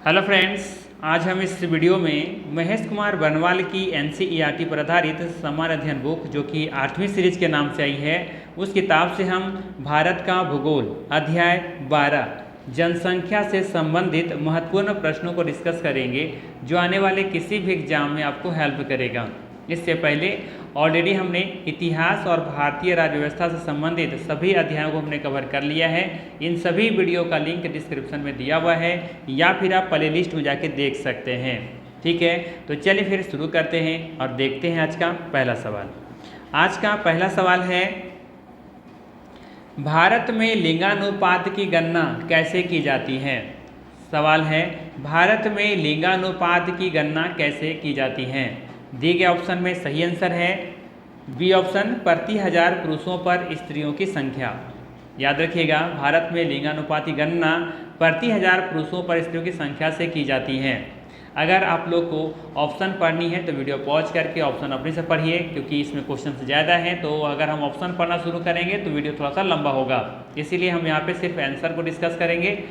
Hello friends, आज हम इस वीडियो में महेश कुमार बनवाल की एनसीईआरटी पर आधारित सामान्य अध्ययन बुक जो कि 8वीं सीरीज के नाम से आई है, उस किताब से हम भारत का भूगोल अध्याय 12 जनसंख्या से संबंधित महत्वपूर्ण प्रश्नों को डिस्कस करेंगे जो आने वाले किसी भी एग्जाम में आपको हेल्प करेगा। इससे पहले ऑलरेडी हमने इतिहास और भारतीय राज्य व्यवस्था से संबंधित सभी अध्यायों को हमने कवर कर लिया है। इन सभी वीडियो का लिंक डिस्क्रिप्शन में दिया हुआ है या फिर आप प्ले लिस्ट में जाके देख सकते हैं। ठीक है, तो चलिए फिर शुरू करते हैं और देखते हैं आज का पहला सवाल। आज का पहला सवाल है, भारत में लिंगानुपात की गणना कैसे की जाती है। सवाल है, भारत में लिंगानुपात की गणना कैसे की जाती है। दिए गए ऑप्शन में सही आंसर है बी ऑप्शन, प्रति हजार पुरुषों पर स्त्रियों की संख्या। याद रखिएगा, भारत में लिंगानुपात की गणना प्रति हजार पुरुषों पर स्त्रियों की संख्या से की जाती है। अगर आप लोग को ऑप्शन पढ़नी है तो वीडियो पॉज करके ऑप्शन अपने से पढ़िए, क्योंकि इसमें क्वेश्चन ज़्यादा हैं। तो अगर हम ऑप्शन पढ़ना शुरू करेंगे तो वीडियो थोड़ा सा लंबा होगा, इसीलिए हम यहाँ पे सिर्फ आंसर को डिस्कस करेंगे।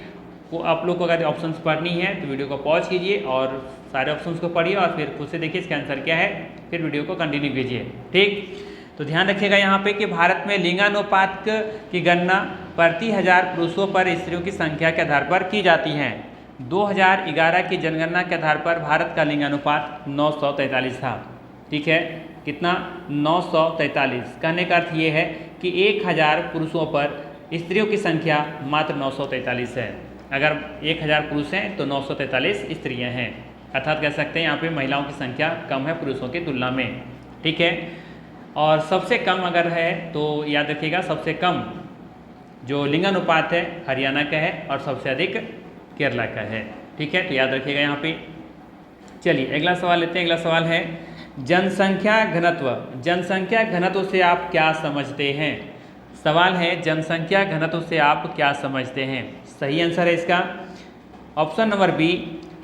वो आप लोग को अगर ऑप्शंस पढ़नी है तो वीडियो को पॉज कीजिए और सारे ऑप्शंस को पढ़िए और फिर खुद से देखिए इसका आंसर क्या है, फिर वीडियो को कंटिन्यू कीजिए। ठीक, तो ध्यान रखिएगा यहाँ पे कि भारत में लिंगानुपात की गणना प्रति हजार पुरुषों पर स्त्रियों की संख्या के आधार पर की जाती है। 2011 की जनगणना के आधार पर भारत का लिंगानुपात 943 था। ठीक है, कितना? 943। कहने का अर्थ ये है कि 1000 पुरुषों पर स्त्रियों की संख्या मात्र 943 है। अगर 1000 पुरुष हैं तो 943 स्त्रियां हैं, अर्थात कह सकते हैं यहाँ पे महिलाओं की संख्या कम है पुरुषों की तुलना में। ठीक है, और सबसे कम अगर है तो याद रखिएगा, सबसे कम जो लिंगानुपात है हरियाणा का है और सबसे अधिक केरला का है। ठीक है, तो याद रखिएगा यहाँ पे। चलिए अगला सवाल लेते हैं। अगला सवाल है, जनसंख्या घनत्व। जनसंख्या घनत्व से आप क्या समझते हैं। सवाल है, जनसंख्या घनत्व से आप क्या समझते हैं। सही आंसर है इसका ऑप्शन नंबर बी,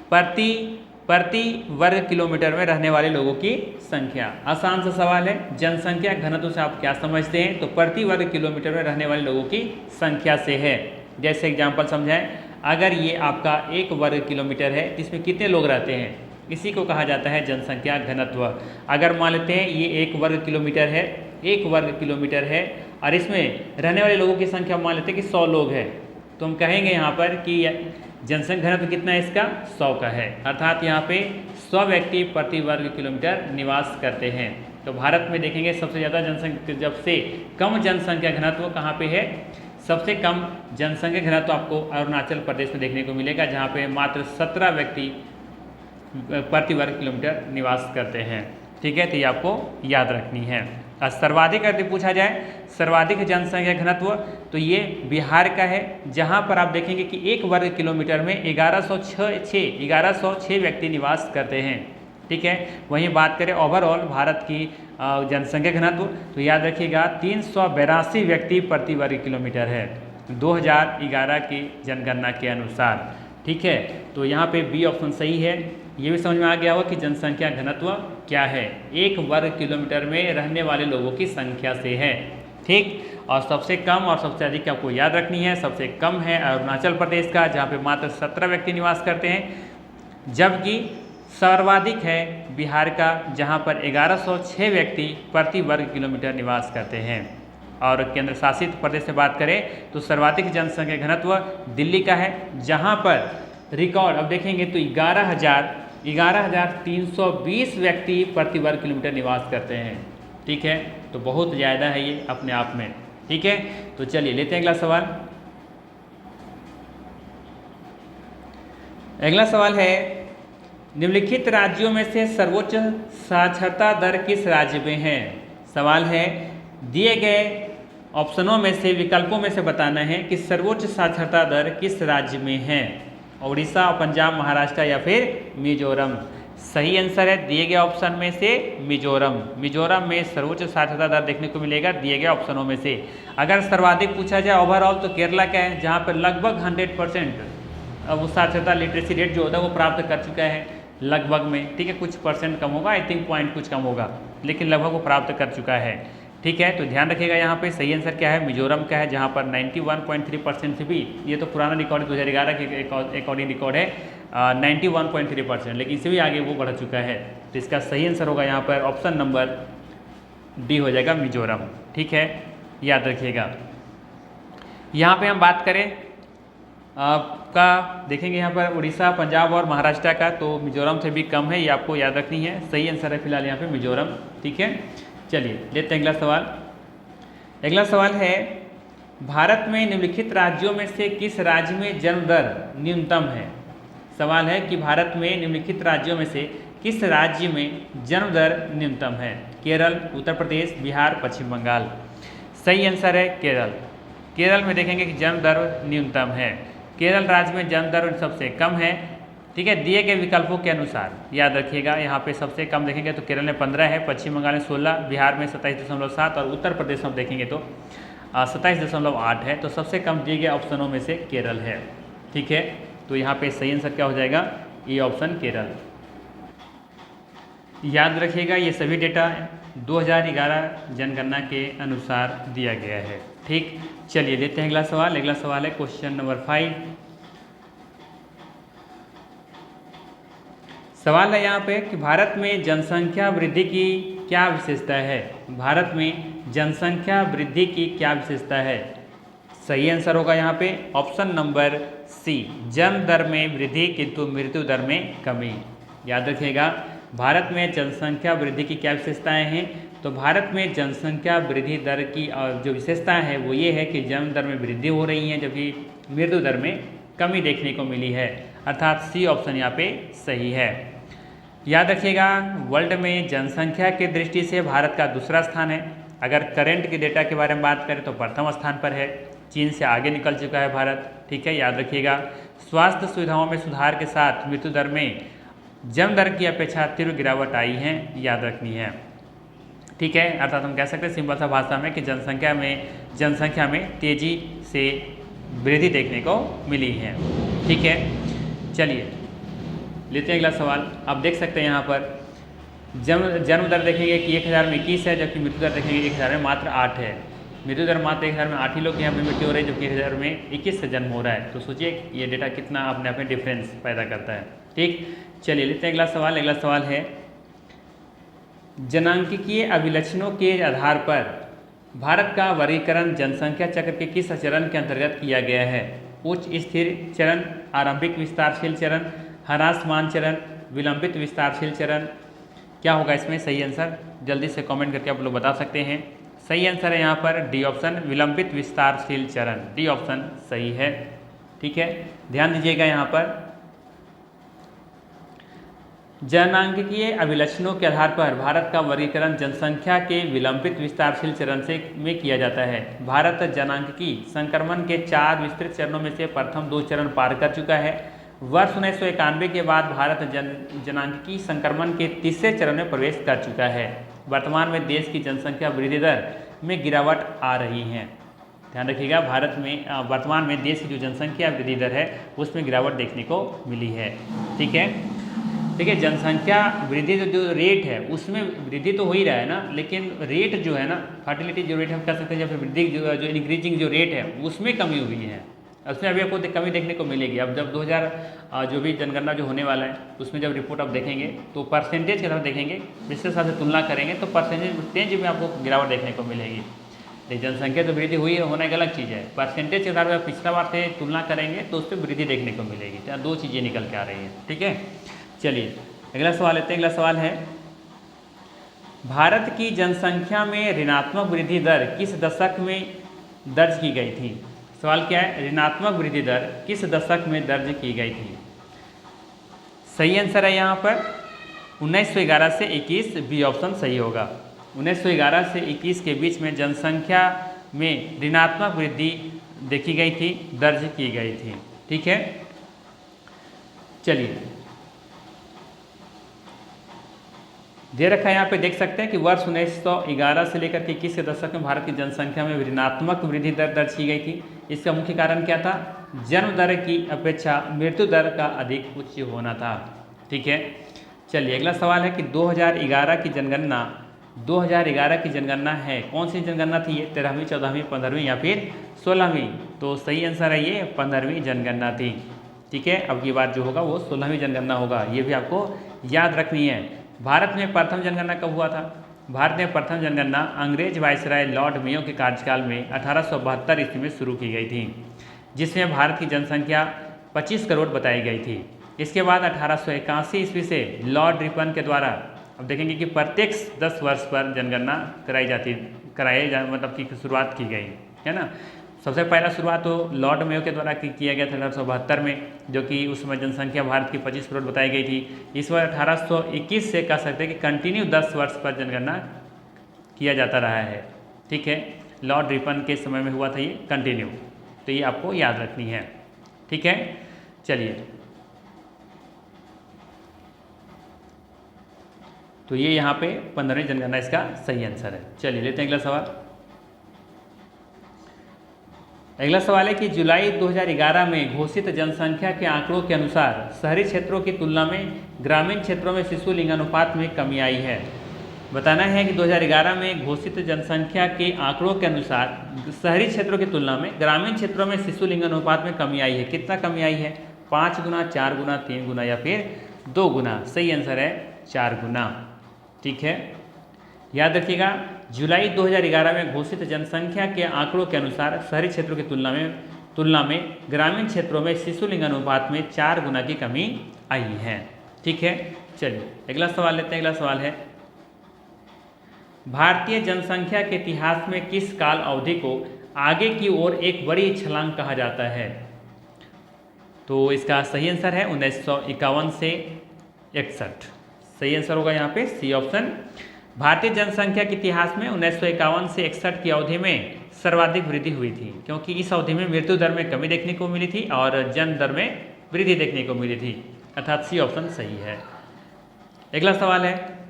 प्रति वर्ग किलोमीटर में रहने वाले लोगों की संख्या। आसान सा सवाल है, जनसंख्या घनत्व से आप क्या समझते हैं, तो प्रति वर्ग किलोमीटर में रहने वाले लोगों की संख्या से है। जैसे एग्जाम्पल समझाएं, अगर ये आपका 1 वर्ग किलोमीटर है तो इसमें कितने लोग रहते हैं, इसी को कहा जाता है जनसंख्या घनत्व। अगर मान लेते हैं ये 1 वर्ग किलोमीटर है, 1 वर्ग किलोमीटर है और इसमें रहने वाले लोगों की संख्या मान लेते हैं कि 100 लोग हैं, तो हम कहेंगे यहाँ पर कि जनसंख्या घनत्व कितना है इसका, 100 का है। अर्थात यहाँ पे 100 व्यक्ति प्रति वर्ग किलोमीटर निवास करते हैं। तो भारत में देखेंगे सबसे ज़्यादा जनसंख्या, जब से कम जनसंख्या घनत्व कहाँ पे है, सबसे कम जनसंख्या घनत्व आपको अरुणाचल प्रदेश में देखने को मिलेगा, जहाँ पे मात्र 17 व्यक्ति प्रति वर्ग किलोमीटर निवास करते हैं। ठीक है, तो ये आपको याद रखनी है। और सर्वाधिक अगर पूछा जाए सर्वाधिक जनसंख्या घनत्व, तो ये बिहार का है, जहाँ पर आप देखेंगे कि 1 वर्ग किलोमीटर में 1106 व्यक्ति निवास करते हैं। ठीक है, वहीं बात करें ओवरऑल भारत की जनसंख्या घनत्व, तो याद रखिएगा 382 व्यक्ति प्रति वर्ग किलोमीटर है 2011 की जनगणना के अनुसार। ठीक है, तो यहाँ पे बी ऑप्शन सही है। ये भी समझ में आ गया होगा कि जनसंख्या घनत्व क्या है, 1 वर्ग किलोमीटर में रहने वाले लोगों की संख्या से है। ठीक, और सबसे कम और सबसे अधिक आपको याद रखनी है। सबसे कम है अरुणाचल प्रदेश का, जहाँ पे मात्र 17 व्यक्ति निवास करते हैं, जबकि सर्वाधिक है बिहार का, जहाँ पर 1106 व्यक्ति प्रति वर्ग किलोमीटर निवास करते हैं। और केंद्र शासित प्रदेश से बात करें तो सर्वाधिक जनसंख्या घनत्व दिल्ली का है, जहाँ पर रिकॉर्ड अब देखेंगे तो 11,320 व्यक्ति प्रति वर्ग किलोमीटर निवास करते हैं। ठीक है, तो बहुत ज़्यादा है ये अपने आप में। ठीक है, तो चलिए लेते हैं अगला सवाल। अगला सवाल है, निम्नलिखित राज्यों में से सर्वोच्च साक्षरता दर किस राज्य में है। सवाल है, दिए गए ऑप्शनों में से विकल्पों में से बताना है कि सर्वोच्च साक्षरता दर किस राज्य में है। उड़ीसा, पंजाब, महाराष्ट्र या फिर मिजोरम। सही आंसर है दिए गए ऑप्शन में से मिजोरम। मिजोरम में सर्वोच्च साक्षरता दर देखने को मिलेगा दिए गए ऑप्शनों में से। अगर सर्वाधिक पूछा जाए ओवरऑल तो केरला का है, जहाँ पर लगभग 100% वो साक्षरता लिटरेसी रेट जो होता है वो प्राप्त कर चुका है लगभग में। ठीक है, कुछ परसेंट कम होगा, आई थिंक पॉइंट कुछ कम होगा, लेकिन लगभग वो प्राप्त कर चुका है। ठीक है, तो ध्यान रखिएगा यहाँ पे सही आंसर क्या है, मिजोरम का है, जहाँ पर 91.3% से भी, ये तो पुराना रिकॉर्ड 2011 के अकॉर्डिंग रिकॉर्ड है 91.3%, लेकिन इससे भी आगे वो बढ़ चुका है। तो इसका सही आंसर होगा यहाँ पर ऑप्शन नंबर डी हो जाएगा, मिजोरम। ठीक है, याद रखिएगा। यहाँ पे हम बात करें आपका, देखेंगे यहाँ पर उड़ीसा, पंजाब और महाराष्ट्र का, तो मिजोरम से भी कम है, ये आपको याद रखनी है। सही आंसर है फिलहाल यहाँ पे मिजोरम। ठीक है, चलिए लेते हैं अगला सवाल। अगला सवाल है, भारत में निम्नलिखित राज्यों में से किस राज्य में जन्म दर न्यूनतम है। सवाल है कि भारत में निम्नलिखित राज्यों में से किस राज्य में जन्म दर न्यूनतम है। केरल, उत्तर प्रदेश, बिहार, पश्चिम बंगाल। सही आंसर है केरल। केरल में देखेंगे कि जन्म दर न्यूनतम है। केरल राज्य में जन्म दर सबसे कम है। ठीक है, दिए गए विकल्पों के अनुसार याद रखिएगा, यहाँ पे सबसे कम देखेंगे तो केरल में 15 है, पश्चिम बंगाल में 16, बिहार में 27.7 और उत्तर प्रदेश में देखेंगे तो 27.8 है। तो सबसे कम दिए गए ऑप्शनों में से केरल है। ठीक है, तो यहाँ पे सही आंसर क्या हो जाएगा, ये ऑप्शन केरल। याद रखिएगा ये सभी डेटा 2011 जनगणना के अनुसार दिया गया है। ठीक, चलिए लेते हैं अगला सवाल। अगला सवाल है क्वेश्चन नंबर 5। सवाल है यहाँ पे कि भारत में जनसंख्या वृद्धि की क्या विशेषता है। भारत में जनसंख्या वृद्धि की क्या विशेषता है। सही आंसर होगा यहाँ पे ऑप्शन नंबर सी, जन्म दर में वृद्धि किंतु मृत्यु दर में कमी। याद रखिएगा, भारत में जनसंख्या वृद्धि की क्या विशेषताएं हैं। तो भारत में जनसंख्या वृद्धि दर की जो विशेषताएं हैं वो ये है कि जन्म दर में वृद्धि हो रही है, जबकि मृत्यु दर में कमी देखने को मिली है, अर्थात सी ऑप्शन यहाँ पे सही है। याद रखिएगा, वर्ल्ड में जनसंख्या की दृष्टि से भारत का दूसरा स्थान है। अगर करंट के डेटा के बारे में बात करें तो प्रथम स्थान पर है, चीन से आगे निकल चुका है भारत। ठीक है, याद रखिएगा, स्वास्थ्य सुविधाओं में सुधार के साथ मृत्यु दर में जन्म दर की अपेक्षा तीव्र गिरावट आई है, याद रखनी है। ठीक है, अर्थात हम कह सकते हैं सिंपल सा भाषा में कि जनसंख्या में तेजी से वृद्धि देखने को मिली है। ठीक है, चलिए लेते हैं अगला सवाल। आप देख सकते हैं यहाँ पर जन्म दर देखेंगे कि 1000 में 21 है, जबकि मृत्यु दर देखेंगे 1000 में मात्र 8 है। मृत्यु दर मात्र 1000 में 8 ही लोग यहाँ पे मृत्यु हो रही है, जबकि 1000 में 21 से जन्म हो रहा है। तो सोचिए ये डेटा कितना अपने आप में डिफरेंस पैदा करता है। ठीक, चलिए लेते हैं अगला सवाल। अगला सवाल है, जनांकीय अभिलक्षणों के आधार पर भारत का वर्गीकरण जनसंख्या चक्र के किस चरण के अंतर्गत किया गया है। उच्च स्थिर चरण, आरंभिक विस्तारशील चरण, ह्रासमान चरण, विलंबित विस्तारशील चरण। क्या होगा इसमें सही आंसर, जल्दी से कमेंट करके आप लोग बता सकते हैं। सही आंसर है यहाँ पर डी ऑप्शन, विलंबित विस्तारशील चरण। डी ऑप्शन सही है। ठीक है, ध्यान दीजिएगा, यहाँ पर जनांकीय अभिलक्षणों के आधार पर भारत का वर्गीकरण जनसंख्या के विलंबित विस्तारशील चरण से में किया जाता है। भारत जनांकीय संक्रमण के 4 विस्तृत चरणों में से प्रथम 2 चरण पार कर चुका है। वर्ष 1991 के बाद भारत जनांकीय संक्रमण के तीसरे चरण में प्रवेश कर चुका है। वर्तमान में देश की जनसंख्या वृद्धि दर में गिरावट आ रही है। ध्यान रखिएगा, भारत में वर्तमान में देश की जो जनसंख्या वृद्धि दर है उसमें गिरावट देखने को मिली है। ठीक है, देखिए जनसंख्या वृद्धि जो रेट है उसमें वृद्धि तो हो ही रहा है ना, लेकिन रेट जो है ना, फर्टिलिटी जो रेट हम कह सकते हैं, या फिर वृद्धि जो इंक्रीजिंग जो रेट है उसमें कमी हुई है। उसमें अभी आपको कमी देखने को मिलेगी। अब जब 2000 जो भी जनगणना जो होने वाला है उसमें जब रिपोर्ट आप देखेंगे तो परसेंटेज के तरफ देखेंगे, पिछले साल से तुलना करेंगे तो परसेंटेज में आपको गिरावट देखने को मिलेगी। लेकिन जनसंख्या तो वृद्धि हुई है, होना एक अलग चीज़ है। परसेंटेज के आधार पर पिछला बार से तुलना करेंगे तो उस पर वृद्धि देखने को मिलेगी। तो 2 चीज़ें निकल के आ रही हैं। ठीक है, चलिए अगला सवाल लेते हैं। अगला सवाल है, भारत की जनसंख्या में ऋणात्मक वृद्धि दर किस दशक में दर्ज की गई थी। सवाल क्या है, ऋणात्मक वृद्धि दर किस दशक में दर्ज की गई थी। सही आंसर है यहाँ पर 1911 से 21, बी ऑप्शन सही होगा। 1911 से 21 के बीच में जनसंख्या में ऋणात्मक वृद्धि देखी गई थी, दर्ज की गई थी। ठीक है, चलिए दे रखा है यहाँ पे, देख सकते हैं कि वर्ष 1911 से लेकर के 21 के दशक में भारत की जनसंख्या में ऋणात्मक वृद्धि दर दर्ज की गई थी। इसका मुख्य कारण क्या था, जन्म दर की अपेक्षा मृत्यु दर का अधिक उच्च होना था। ठीक है, चलिए अगला सवाल है कि 2011 की जनगणना 2011 की जनगणना है, कौन सी जनगणना थी ये? 13वीं, 14वीं, 15वीं या फिर 16वीं? तो सही आंसर है ये 15वीं जनगणना थी। ठीक है, अब की बार जो होगा वो 16वीं जनगणना होगा, ये भी आपको याद रखनी है। भारत में प्रथम जनगणना कब हुआ था? भारत में प्रथम जनगणना अंग्रेज वायसराय लॉर्ड मेयो के कार्यकाल में 1872 ईस्वी में शुरू की गई थी, जिसमें भारत की जनसंख्या 25 करोड़ बताई गई थी। इसके बाद 1881 ईस्वी से लॉर्ड रिपन के द्वारा, अब देखेंगे कि प्रत्येक 10 वर्ष पर जनगणना मतलब की शुरुआत की गई है ना। सबसे पहला शुरुआत तो लॉर्ड मेयो के द्वारा किया गया था 1872 में, जो कि उस समय जनसंख्या भारत की 25 करोड़ बताई गई थी। इस बार 1821 से कह सकते हैं कि कंटिन्यू 10 वर्ष पर जनगणना किया जाता रहा है। ठीक है, लॉर्ड रिपन के समय में हुआ था ये कंटिन्यू, तो ये आपको याद रखनी है। ठीक है, चलिए, तो ये यहाँ पे 15वीं जनगणना इसका सही आंसर है। चलिए लेते हैं अगला सवाल। अगला सवाल है कि जुलाई 2011 में घोषित जनसंख्या के आंकड़ों के अनुसार शहरी क्षेत्रों की तुलना में ग्रामीण क्षेत्रों में शिशु लिंगानुपात में कमी आई है। बताना है कि 2011 में घोषित जनसंख्या के आंकड़ों के अनुसार शहरी क्षेत्रों की तुलना में ग्रामीण क्षेत्रों में शिशु लिंगानुपात में कमी आई है। कितना कमी आई है? 5 गुना, 4 गुना, 3 गुना या फिर 2 गुना? सही आंसर है 4 गुना। ठीक है, याद रखिएगा, जुलाई 2011 में घोषित जनसंख्या के आंकड़ों के अनुसार शहरी क्षेत्रों की तुलना में ग्रामीण क्षेत्रों में शिशु लिंगानुपात में 4 गुना की कमी आई है। ठीक है, चलिए अगला सवाल लेते हैं। अगला सवाल है, भारतीय जनसंख्या के इतिहास में किस काल अवधि को आगे की ओर एक बड़ी छलांग कहा जाता है? तो इसका सही आंसर है 1951 से 61। सही आंसर होगा यहाँ पे सी ऑप्शन। भारतीय जनसंख्या के इतिहास में 1951 से 61 की अवधि में सर्वाधिक वृद्धि हुई थी, क्योंकि इस अवधि में मृत्यु दर में कमी देखने को मिली थी और जन्म दर में वृद्धि देखने को मिली थी, अर्थात सी ऑप्शन सही है। अगला सवाल है,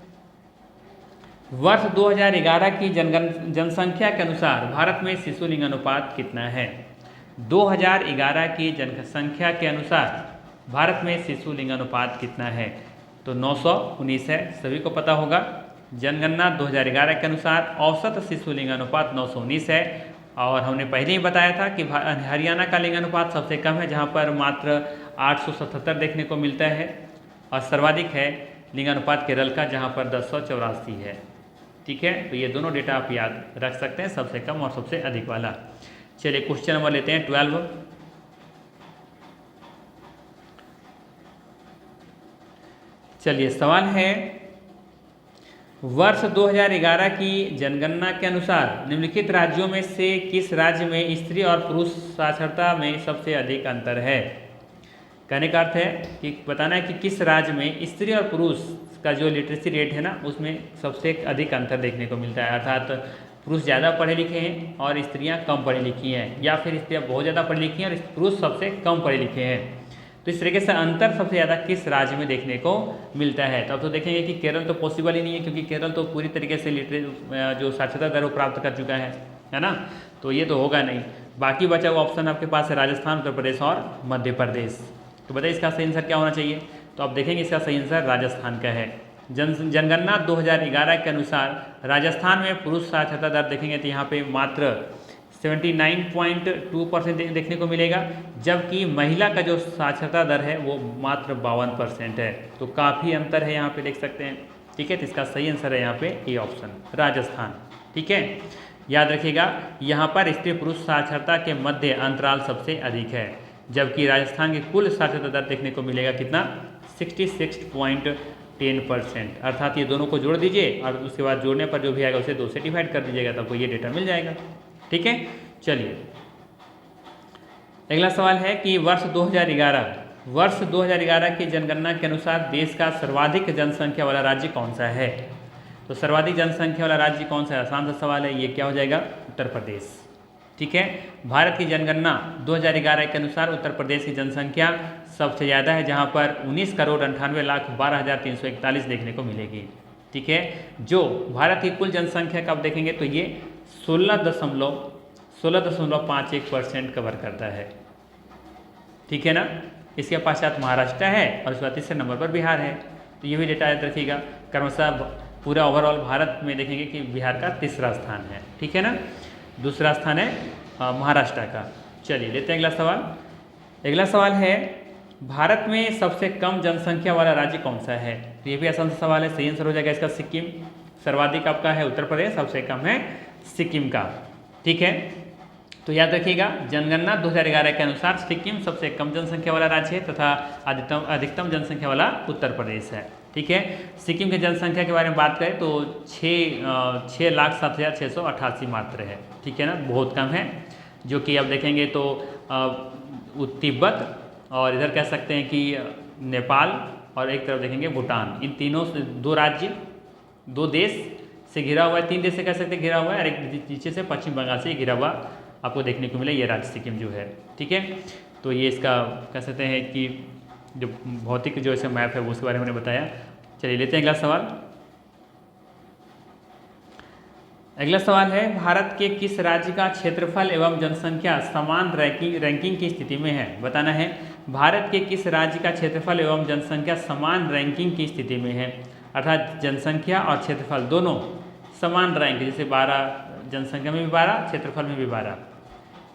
वर्ष 2011 की जनसंख्या के अनुसार भारत में शिशु लिंगानुपात कितना है? 2011 की जनसंख्या के अनुसार भारत में शिशु लिंगानुपात कितना है? तो 919 है, सभी को पता होगा। जनगणना 2011 के अनुसार औसत शिशु लिंगानुपात 919 है, और हमने पहले ही बताया था कि हरियाणा का लिंगानुपात सबसे कम है, जहां पर मात्र 877 देखने को मिलता है, और सर्वाधिक है लिंगानुपात केरल का, जहां पर 1084 है। ठीक है, तो ये दोनों डेटा आप याद रख सकते हैं, सबसे कम और सबसे अधिक वाला। चलिए क्वेश्चन नंबर लेते हैं 12। चलिए सवाल है, वर्ष 2011 की जनगणना के अनुसार निम्नलिखित राज्यों में से किस राज्य में स्त्री और पुरुष साक्षरता में सबसे अधिक अंतर है? कहने का अर्थ है कि बताना है कि किस राज्य में स्त्री और पुरुष का जो लिटरेसी रेट है ना, उसमें सबसे अधिक अंतर देखने को मिलता है, अर्थात पुरुष ज़्यादा पढ़े लिखे हैं और स्त्रियां कम पढ़ी लिखी हैं, या फिर स्त्रियां बहुत ज़्यादा पढ़ी लिखी हैं और पुरुष सबसे कम पढ़े लिखे हैं। तो इस तरीके से अंतर सबसे ज़्यादा किस राज्य में देखने को मिलता है? तो अब तो देखेंगे कि केरल तो पॉसिबल ही नहीं है, क्योंकि केरल तो पूरी तरीके से जो साक्षरता दर वो प्राप्त कर चुका है ना, तो ये तो होगा नहीं। बाकी बचा हुआ ऑप्शन आपके पास है राजस्थान, उत्तर प्रदेश और मध्य प्रदेश। तो बताइए इसका सही आंसर क्या होना चाहिए? तो आप देखेंगे इसका सही आंसर राजस्थान का है। जनगणना 2011 के अनुसार राजस्थान में पुरुष साक्षरता दर देखेंगे तो यहाँ पे मात्र 79.2% देखने को मिलेगा, जबकि महिला का जो साक्षरता दर है वो मात्र 52% है। तो काफ़ी अंतर है यहाँ पे, देख सकते हैं। ठीक है, तो इसका सही आंसर है यहाँ पे ए ऑप्शन, राजस्थान। ठीक है, याद रखिएगा, यहाँ पर स्त्री पुरुष साक्षरता के मध्य अंतराल सबसे अधिक है, जबकि राजस्थान की कुल साक्षरता दर देखने को मिलेगा कितना? 66.10%। अर्थात ये दोनों को जोड़ दीजिए और उसके बाद जोड़ने पर जो भी आएगा उसे 2 से डिवाइड कर दीजिएगा, तो आपको ये डेटा मिल जाएगा। ठीक है, चलिए अगला सवाल है कि वर्ष 2011 की जनगणना के अनुसार देश का सर्वाधिक जनसंख्या वाला राज्य कौन सा है? तो सर्वाधिक जनसंख्या वाला राज्य कौन सा है? आसान सा सवाल है, ये क्या हो जाएगा? उत्तर प्रदेश। ठीक है, भारत की जनगणना 2011 के अनुसार उत्तर प्रदेश की जनसंख्या सबसे ज़्यादा है, जहां पर 19,98,12,341 देखने को मिलेगी। ठीक है, जो भारत की कुल जनसंख्या का आप देखेंगे तो ये 16.51% कवर करता है। ठीक है ना, इसके पश्चात महाराष्ट्र है और उसके बाद तीसरे नंबर पर बिहार है। तो ये भी डेटा याद रखिएगा। क्रमशः पूरे ओवरऑल भारत में देखेंगे कि बिहार का तीसरा स्थान है, ठीक है ना। दूसरा स्थान है महाराष्ट्र का। चलिए लेते हैं अगला सवाल। अगला सवाल है भारत में सबसे कम जनसंख्या वाला राज्य कौन सा है। तो ये भी आसान सा सवाल है, सही आंसर हो जाएगा इसका सिक्किम। सर्वाधिक आपका है उत्तर प्रदेश, सबसे कम है सिक्किम का, ठीक है। तो याद रखिएगा जनगणना 2011 के अनुसार सिक्किम सबसे कम जनसंख्या वाला राज्य है तथा अधिकतम जनसंख्या वाला उत्तर प्रदेश है, ठीक है। सिक्किम की जनसंख्या के बारे में बात करें तो 6,07,688 मात्र है, ठीक है ना, बहुत कम है। जो कि अब देखेंगे तो तिब्बत और इधर कह सकते हैं कि नेपाल और एक तरफ देखेंगे भूटान, इन तीनों से दो राज्य, दो देश से घिरा हुआ है, 3 देश से कह सकते हैं घिरा हुआ है, और एक नीचे से पश्चिम बंगाल से घिरा हुआ आपको देखने को मिले ये राज्य सिक्किम जो है, ठीक है। तो ये इसका कह सकते हैं कि जो भौतिक जो ऐसा मैप है वो उसके बारे में मैंने बताया। चलिए लेते हैं अगला सवाल। अगला सवाल है भारत के किस राज्य का क्षेत्रफल एवं जनसंख्या समान रैंकिंग की स्थिति में है। बताना है भारत के किस राज्य का क्षेत्रफल एवं जनसंख्या समान रैंकिंग की स्थिति में है, अर्थात जनसंख्या और क्षेत्रफल दोनों समान रैंक, जैसे 12 जनसंख्या में भी 12 क्षेत्रफल में भी 12,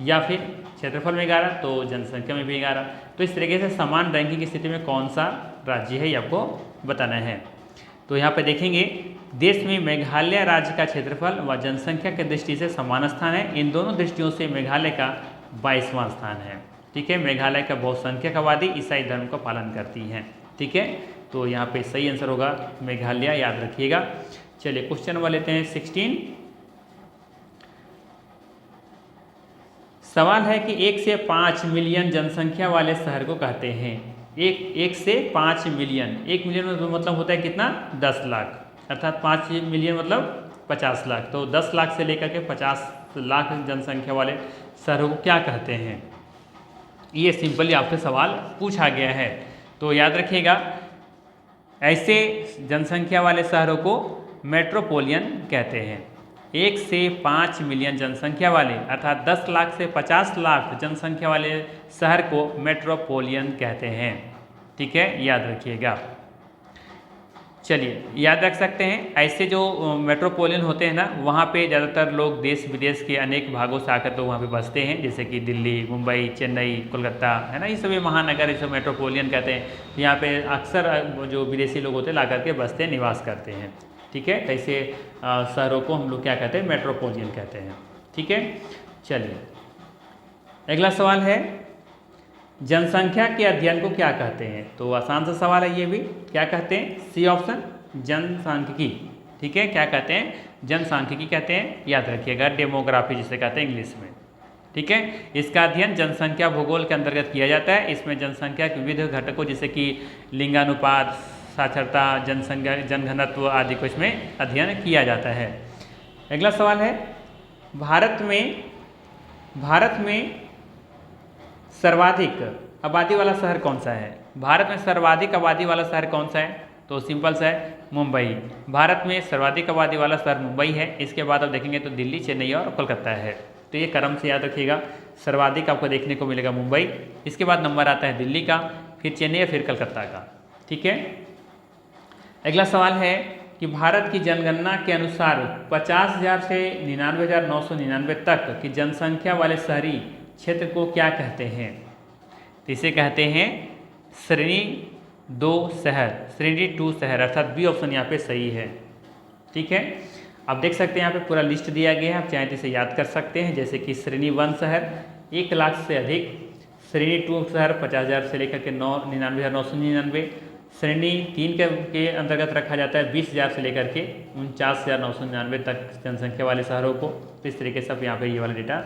या फिर क्षेत्रफल में 11 तो जनसंख्या में भी 11। तो इस तरीके से समान रैंकिंग की स्थिति में कौन सा राज्य है ये आपको बताना है। तो यहाँ पे देखेंगे देश में मेघालय राज्य का क्षेत्रफल व जनसंख्या की दृष्टि से समान स्थान है। इन दोनों दृष्टियों से मेघालय का 22वां स्थान है, ठीक है। मेघालय का बहुसंख्यक आबादी ईसाई धर्म का पालन करती है, ठीक है। तो यहाँ पे सही आंसर होगा मेघालय, याद रखिएगा। चलिए क्वेश्चन नंबर लेते हैं 16। सवाल है कि 1 से 5 मिलियन जनसंख्या वाले शहर को कहते हैं। एक से 5 मिलियन, 1 मिलियन मतलब होता है कितना, 10 लाख, अर्थात 5 मिलियन मतलब 50 लाख। तो 10 लाख से लेकर के 50 लाख जनसंख्या वाले शहरों को क्या कहते हैं, ये सिंपली आपसे सवाल पूछा गया है। तो याद रखिएगा ऐसे जनसंख्या वाले शहरों को मेट्रोपोलियन कहते हैं। 1 से 5 मिलियन जनसंख्या वाले अर्थात 10 लाख से 50 लाख जनसंख्या वाले शहर को मेट्रोपोलियन कहते हैं, ठीक है, याद रखिएगा। चलिए याद रख सकते हैं ऐसे जो मेट्रोपोलियन होते हैं ना, वहाँ पे ज़्यादातर लोग देश विदेश के अनेक भागों से आकर तो वहाँ पे बसते हैं, जैसे कि दिल्ली, मुंबई, चेन्नई, कोलकाता, है ना, ये सभी महानगर, इसे मेट्रोपोलियन कहते हैं। यहाँ पे अक्सर जो विदेशी लोग होते हैं ला करके बसते हैं, निवास करते हैं, ठीक है। ऐसे शहरों को हम लोग क्या कहते हैं, मेट्रोपोलियन कहते हैं, ठीक है। चलिए अगला सवाल है जनसंख्या के अध्ययन को क्या कहते हैं। तो आसान सा सवाल है ये भी, क्या कहते हैं, सी ऑप्शन जनसांख्यिकी, ठीक है। क्या कहते हैं, जनसांख्यिकी कहते हैं, याद रखिएगा, डेमोग्राफी जिसे कहते हैं इंग्लिश में, ठीक है। इसका अध्ययन जनसंख्या भूगोल के अंतर्गत किया जाता है। इसमें जनसंख्या के विविध घटकों जैसे कि लिंगानुपात, साक्षरता, जनसंख्या, जनघनत्व आदि को इसमें अध्ययन किया जाता है। अगला सवाल है भारत में सर्वाधिक आबादी वाला शहर कौन सा है। भारत में सर्वाधिक आबादी वाला शहर कौन सा है, तो सिंपल सा है, मुंबई। भारत में सर्वाधिक आबादी वाला शहर मुंबई है। इसके बाद आप देखेंगे तो दिल्ली, चेन्नई और कोलकाता है। तो ये क्रम से याद रखिएगा, सर्वाधिक आपको देखने को मिलेगा मुंबई, इसके बाद नंबर आता है दिल्ली का, फिर चेन्नई, फिर कलकत्ता का, ठीक है। अगला सवाल है कि भारत की जनगणना के अनुसार 50,000 से 99,999 तक की जनसंख्या वाले शहरी क्षेत्र को क्या कहते हैं। तो इसे कहते हैं श्रेणी 2 शहर, श्रेणी 2 शहर, अर्थात बी ऑप्शन यहाँ पे सही है, ठीक है। आप देख सकते हैं यहाँ पे पूरा लिस्ट दिया गया है, आप चाहें तो इसे याद कर सकते हैं, जैसे कि श्रेणी 1 शहर 1 लाख से अधिक, श्रेणी 2 शहर 50,000 से लेकर के 99,999, श्रेणी 3 के अंतर्गत रखा जाता है 20,000 से लेकर के 49,999 तक जनसंख्या वाले शहरों को। तो इस तरीके से आप यहाँ पे ये वाला डेटा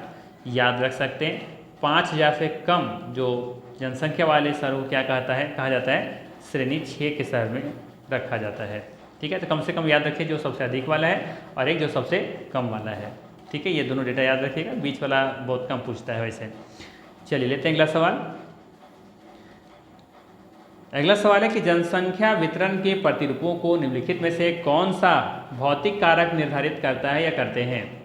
याद रख सकते हैं। 5,000 से कम जो जनसंख्या वाले शहरों को क्या कहा जाता है, श्रेणी 6 के शहर में रखा जाता है, ठीक है। तो कम से कम याद रखिए जो सबसे अधिक वाला है और एक जो सबसे कम वाला है, ठीक है। ये दोनों डेटा याद रखिएगा, बीच वाला बहुत कम पूछता है वैसे। चलिए लेते हैं अगला सवाल। अगला सवाल है कि जनसंख्या वितरण के प्रतिरूपों को निम्नलिखित में से कौन सा भौतिक कारक निर्धारित करता है या करते हैं।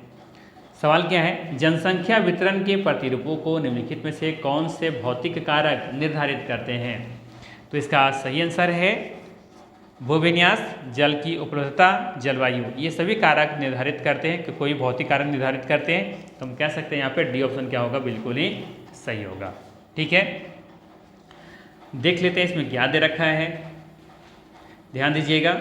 सवाल क्या है, जनसंख्या वितरण के प्रतिरूपों को निम्नलिखित में से कौन से भौतिक कारक निर्धारित करते हैं। तो इसका सही आंसर है भूविन्यास, जल की उपलब्धता, जलवायु, ये सभी कारक निर्धारित करते हैं कि कोई भौतिक कारक निर्धारित करते हैं, तो हम कह सकते हैं यहाँ पे डी ऑप्शन क्या होगा, बिल्कुल ही सही होगा। ठीक है, देख लेते हैं इसमें क्या दे रखा है, ध्यान दीजिएगा।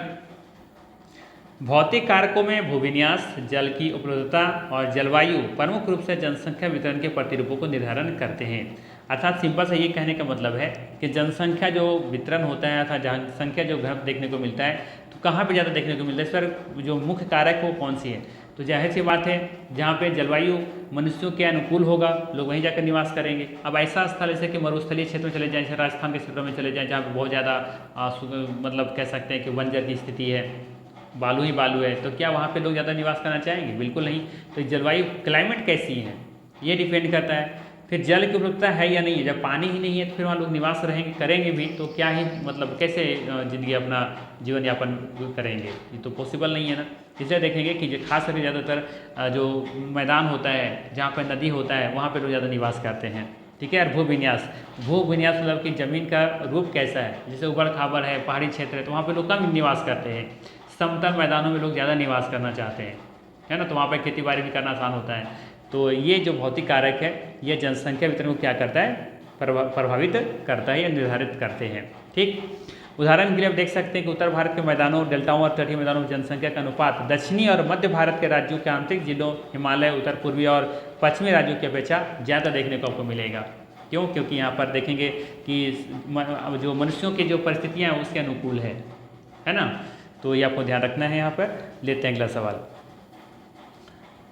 भौतिक कारकों में भूविन्यास, जल की उपलब्धता और जलवायु प्रमुख रूप से जनसंख्या वितरण के प्रतिरूपों को निर्धारण करते हैं। अर्थात सिंपल से ये कहने का मतलब है कि जनसंख्या जो वितरण होता है अर्थात जनसंख्या जो घनत्व देखने को मिलता है तो कहाँ पे ज़्यादा देखने को मिलता है, सर जो मुख्य कारक वो कौन सी है, तो जाहिर सी बात है जहाँ पे जलवायु मनुष्यों के अनुकूल होगा लोग वहीं जाकर निवास करेंगे। अब ऐसा स्थल जैसे कि मरुस्थलीय क्षेत्र में चले जाएँ, जैसे राजस्थान के क्षेत्रों में चले जाएँ जहाँ पर बहुत ज़्यादा मतलब कह सकते हैं कि बंजर की स्थिति है, बालू ही बालू है, तो क्या वहाँ पे लोग ज़्यादा निवास करना चाहेंगे, बिल्कुल नहीं। तो जलवायु क्लाइमेट कैसी है ये डिपेंड करता है। फिर जल की उपलब्धता है या नहीं है, जब पानी ही नहीं है तो फिर वहाँ लोग निवास रहेंगे करेंगे भी तो क्या ही मतलब कैसे ज़िंदगी अपना जीवन यापन करेंगे, ये तो पॉसिबल नहीं है ना। इसलिए देखेंगे कि जो खास करके ज़्यादातर जो मैदान होता है जहाँ पर नदी होता है वहाँ पर लोग ज़्यादा निवास करते हैं। ठीक है, और भूविन्यास, भूविन्यास मतलब कि ज़मीन का रूप कैसा है, जैसे उबड़ खाबड़ है, पहाड़ी क्षेत्र है तो वहाँ पर लोग कम निवास करते हैं, समतल मैदानों में लोग ज़्यादा निवास करना चाहते हैं, है ना, तो वहाँ पर खेती बाड़ी भी करना आसान होता है। तो ये जो भौतिक कारक है ये जनसंख्या वितरण को क्या करता है, प्रभावित करता है या निर्धारित करते हैं। ठीक, उदाहरण के लिए आप देख सकते हैं कि उत्तर भारत के मैदानों, डेल्टाओं और तटीय मैदानों में जनसंख्या का अनुपात दक्षिणी और मध्य भारत के राज्यों के आंतरिक जिलों, हिमालय, उत्तर पूर्वी और पश्चिमी राज्यों की अपेक्षा ज़्यादा देखने को आपको मिलेगा। क्यों, क्योंकि यहाँ पर देखेंगे कि जो मनुष्यों की जो परिस्थितियाँ हैं उसके अनुकूल है ना, तो ये आपको ध्यान रखना है। यहाँ पर लेते हैं अगला सवाल।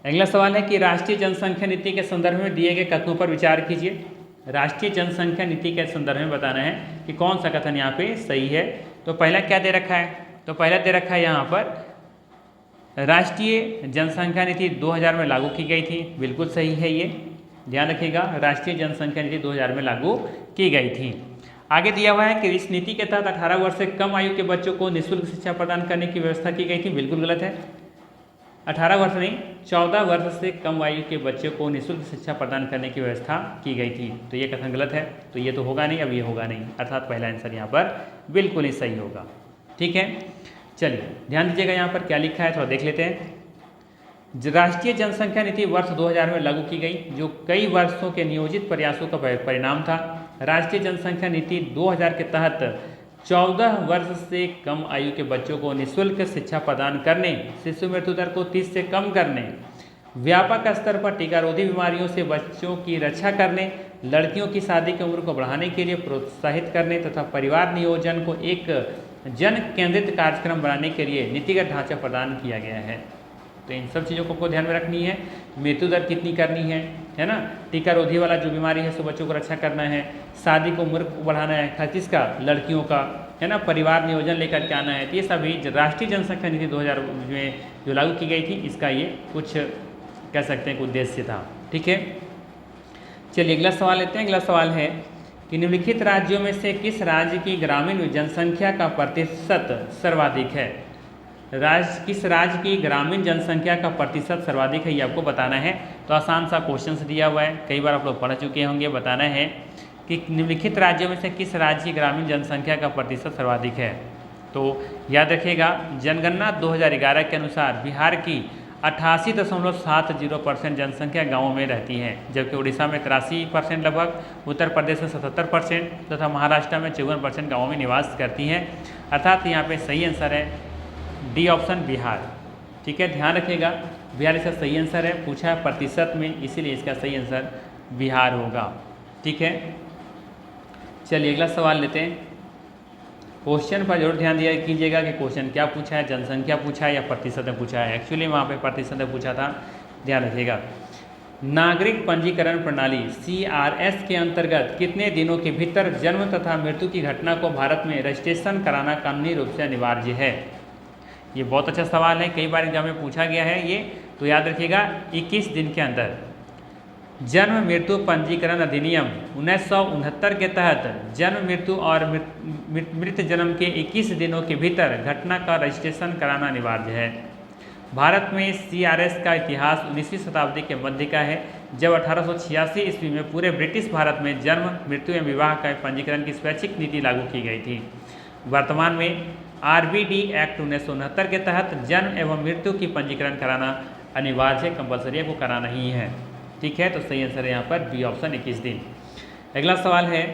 अगला सवाल है कि राष्ट्रीय जनसंख्या नीति के संदर्भ में दिए गए कथनों पर विचार कीजिए। राष्ट्रीय जनसंख्या नीति के संदर्भ में बताना है कि कौन सा कथन यहाँ पे सही है। तो पहला क्या दे रखा है, तो पहला दे रखा है यहाँ पर राष्ट्रीय जनसंख्या नीति 2000 में लागू की गई थी, बिल्कुल सही है ये, ध्यान रखिएगा, राष्ट्रीय जनसंख्या नीति 2000 में लागू की गई थी। आगे दिया हुआ है कि इस नीति के तहत 18 वर्ष से कम आयु के बच्चों को निःशुल्क शिक्षा प्रदान करने की व्यवस्था की गई थी, बिल्कुल गलत है। 18 वर्ष नहीं, 14 वर्ष से कम आयु के बच्चों को निःशुल्क शिक्षा प्रदान करने की व्यवस्था की गई थी, तो ये कथन गलत है, तो ये तो होगा नहीं, अब ये होगा नहीं, अर्थात पहला आंसर यहाँ पर बिल्कुल ही सही होगा। ठीक है, चलिए ध्यान दीजिएगा यहाँ पर क्या लिखा है, थोड़ा देख लेते हैं। राष्ट्रीय जनसंख्या नीति वर्ष 2000 में लागू की गई, जो कई वर्षों के नियोजित प्रयासों का परिणाम था। राष्ट्रीय जनसंख्या नीति 2000 के तहत 14 वर्ष से कम आयु के बच्चों को निःशुल्क शिक्षा प्रदान करने, शिशु मृत्यु दर को 30 से कम करने, व्यापक स्तर पर टीकारोधी बीमारियों से बच्चों की रक्षा करने, लड़कियों की शादी की उम्र को बढ़ाने के लिए प्रोत्साहित करने तथा परिवार नियोजन को एक जन केंद्रित कार्यक्रम बनाने के लिए नीतिगत ढांचा प्रदान किया गया है। तो इन सब चीज़ों को आपको ध्यान में रखनी है, मृत्यु दर कितनी करनी है ना, टीकारोधी वाला जो बीमारी है सो बच्चों को रक्षा करना है, शादी को उम्र बढ़ाना है, खर्चिस का लड़कियों का, है ना, परिवार नियोजन लेकर के आना है। तो ये सभी राष्ट्रीय जनसंख्या नीति 2000 में जो लागू की गई थी इसका ये कुछ कह सकते हैं उद्देश्य था। ठीक है, चलिए अगला सवाल लेते हैं। अगला सवाल है कि निम्नलिखित राज्यों में से किस राज्य की ग्रामीण जनसंख्या का प्रतिशत सर्वाधिक है। किस राज्य की ग्रामीण जनसंख्या का प्रतिशत सर्वाधिक है ये आपको बताना है। तो आसान सा क्वेश्चन दिया हुआ है, कई बार आप लोग पढ़ चुके होंगे। बताना है कि निम्नलिखित राज्यों में से किस राज्य की ग्रामीण जनसंख्या का प्रतिशत सर्वाधिक है। तो याद रखिएगा, जनगणना 2011 के अनुसार बिहार की 88.70% जनसंख्या गाँवों में रहती है, जबकि उड़ीसा में 83% लगभग, उत्तर प्रदेश में 77% तथा महाराष्ट्र में 54% गाँवों में निवास करती हैं। अर्थात यहाँ पे सही आंसर है डी ऑप्शन बिहार। ठीक है, ध्यान रखिएगा, बिहार इसका सही आंसर है, पूछा है प्रतिशत में, इसीलिए इसका सही आंसर बिहार होगा। ठीक है, चलिए अगला सवाल लेते हैं। क्वेश्चन पर जरूर ध्यान दिया कीजिएगा कि क्वेश्चन क्या पूछा है, जनसंख्या पूछा है या प्रतिशत में पूछा है। एक्चुअली वहाँ पे प्रतिशत में पूछा था, ध्यान रखिएगा। नागरिक पंजीकरण प्रणाली CRS के अंतर्गत कितने दिनों के भीतर जन्म तथा मृत्यु की घटना को भारत में रजिस्ट्रेशन कराना कानूनी रूप से अनिवार्य है। ये बहुत अच्छा सवाल है, कई बार एग्जाम में पूछा गया है ये, तो याद रखिएगा 21 दिन के अंदर। जन्म मृत्यु पंजीकरण अधिनियम 1969 के तहत जन्म मृत्यु और मृत जन्म के 21 दिनों के भीतर घटना का रजिस्ट्रेशन कराना अनिवार्य है। भारत में CRS का इतिहास 19वीं शताब्दी के मध्य का है, जब 1886 ईस्वी में पूरे ब्रिटिश भारत में जन्म मृत्यु एवं विवाह का पंजीकरण की स्वैच्छिक नीति लागू की गई थी। वर्तमान में RBD एक्ट 1969 के तहत जन्म एवं मृत्यु की पंजीकरण कराना अनिवार्य है, कंपलसरी है, वो कराना ही है। ठीक है, तो सही आंसर है यहाँ पर बी ऑप्शन 21 दिन। अगला सवाल है,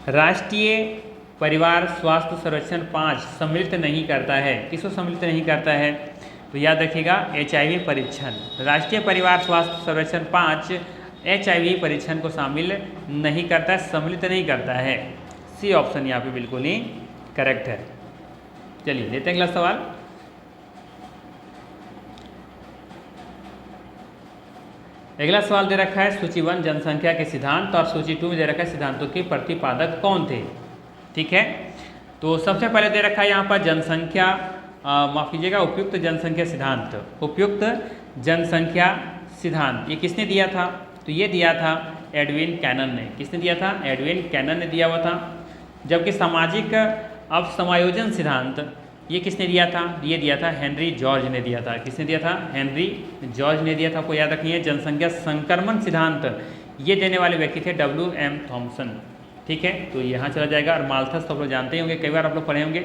राष्ट्रीय परिवार स्वास्थ्य सर्वेक्षण 5 सम्मिलित नहीं करता है, किसको सम्मिलित नहीं करता है? तो याद रखिएगा HIV परीक्षण। राष्ट्रीय परिवार स्वास्थ्य सर्वेक्षण 5 HIV परीक्षण को शामिल नहीं करता है, सम्मिलित नहीं करता है। सी ऑप्शन यहाँ पे बिल्कुल ही करेक्ट है। चलिए लेते हैं अगला सवाल। अगला सवाल दे रखा है सूची 1 जनसंख्या के सिद्धांत और सूची 2 में दे रखा है सिद्धांतों के प्रतिपादक कौन थे। ठीक है, तो सबसे पहले दे रखा है यहाँ पर जनसंख्या, माफ कीजिएगा, उपयुक्त जनसंख्या सिद्धांत। उपयुक्त जनसंख्या सिद्धांत ये किसने दिया था? तो ये दिया था एडविन कैनन ने। किसने दिया था? एडविन कैनन ने दिया हुआ था। जबकि सामाजिक अवसमायोजन सिद्धांत ये किसने दिया था? ये दिया था हेनरी जॉर्ज ने दिया था। किसने दिया था? हेनरी जॉर्ज ने दिया था। आपको याद रखनी है। जनसंख्या संक्रमण सिद्धांत ये देने वाले व्यक्ति थे WM थॉमसन। ठीक है, तो यहाँ चला जाएगा। और माल्थस तो आप लोग जानते ही होंगे, कई बार आप लोग पढ़े होंगे,